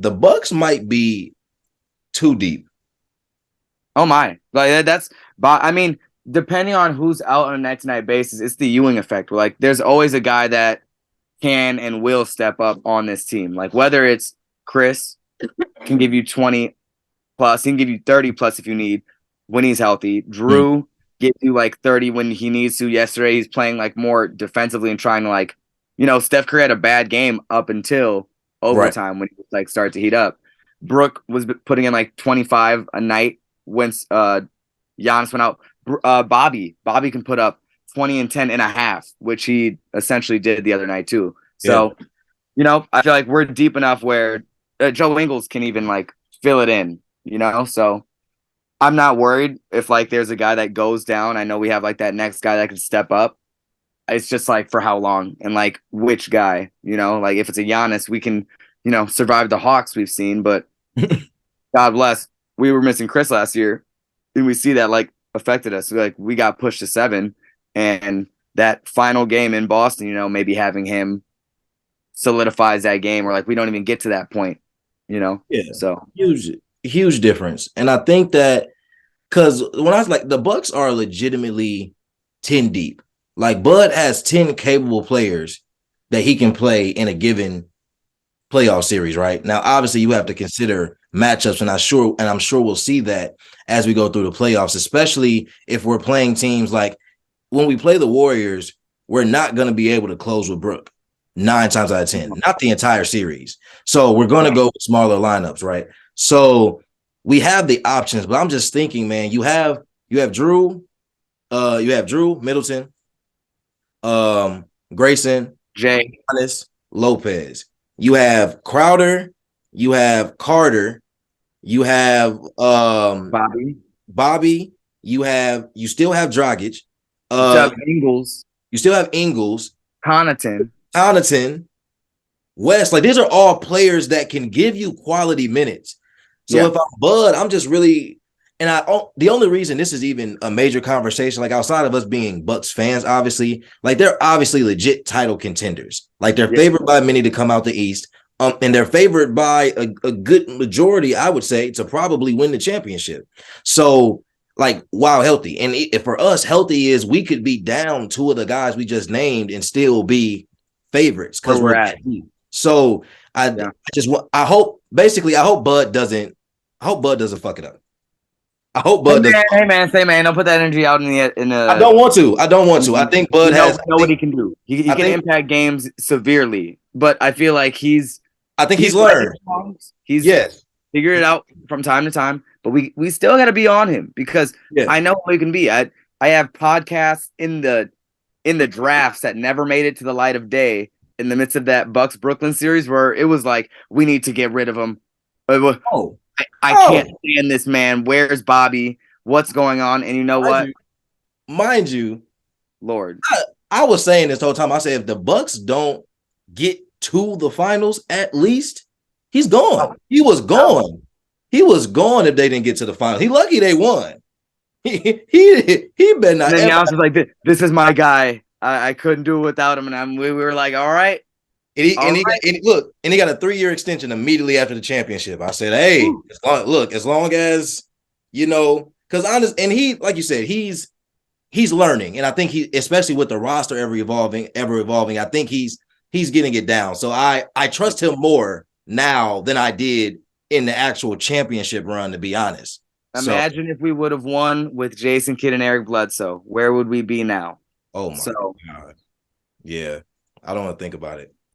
the Bucks might be too deep. Oh my, like that's. But I mean, depending on who's out on a night-to-night basis, it's the Ewing effect. Where, like, there's always a guy that can and will step up on this team. Like whether it's Chris can give you 20 plus, he can give you 30 plus if you need when he's healthy. Drew gives you like 30 when he needs to. Yesterday he's playing like more defensively and trying to like, Steph Curry had a bad game up until overtime when he was like started to heat up. Brooke was putting in like 25 a night when Giannis went out. Bobby can put up 20 and 10 and a half, which he essentially did the other night too. So, I feel like we're deep enough where Joe Ingles can even like fill it in, So I'm not worried if like there's a guy that goes down. I know we have like that next guy that can step up. It's just like for how long and like which guy, like if it's a Giannis, we can, survive the Hawks we've seen, but God bless, we were missing Chris last year and we see that like affected us. Like we got pushed to 7 and that final game in Boston, maybe having him solidifies that game or like we don't even get to that point, Yeah. So huge difference. And I think that because when I was like the Bucks are legitimately 10 deep. Like Bud has 10 capable players that he can play in a given playoff series, right? Now, obviously, you have to consider matchups, and I'm sure we'll see that as we go through the playoffs, especially if we're playing teams like when we play the Warriors, we're not going to be able to close with Brooke 9 times out of 10, not the entire series. So we're going to go with smaller lineups, right? So we have the options, but I'm just thinking, man, you have Drew, Middleton, Grayson, Jay, Giannis, Lopez. You have Crowder, you have Carter, you have Bobby, you still have Dragic, Ingles, you still have Ingles, Connaughton, West. Like these are all players that can give you quality minutes. So if I'm Bud, I'm just really, and the only reason this is even a major conversation, like outside of us being Bucks fans, obviously, like they're obviously legit title contenders. Like they're favored by many to come out the East. And they're favored by a good majority, I would say, to probably win the championship. So, like, while healthy, and if for us, healthy is we could be down 2 of the guys we just named and still be favorites because we're at. So I hope Bud doesn't fuck it up. I hope Bud doesn't. Hey man, don't put that energy out in the. I don't want to. I think Bud know what he can do. He can impact games severely, but I feel like he's learned. He's figured it out from time to time, but we still got to be on him because I know who he can be. I have podcasts in the drafts that never made it to the light of day in the midst of that Bucks Brooklyn series where it was like we need to get rid of him. I can't stand this man. Where's Bobby? What's going on? And you know what? Mind you, Lord, I was saying this whole time. I said if the Bucks don't get to the finals, at least he's gone. He was gone. He was gone if they didn't get to the finals. He lucky they won. He better not. And then Giannis was like, "This is my guy. I couldn't do it without him." And we were like, "All right." And he got a 3-year extension immediately after the championship. I said, "Hey, as long as because honest, and he, like you said, he's learning, and I think especially with the roster ever evolving, I think he's getting it down. So I trust him more now than I did in the actual championship run, to be honest. Imagine if we would have won with Jason Kidd and Eric Bledsoe. Where would we be now? Oh my God. Yeah, I don't want to think about it.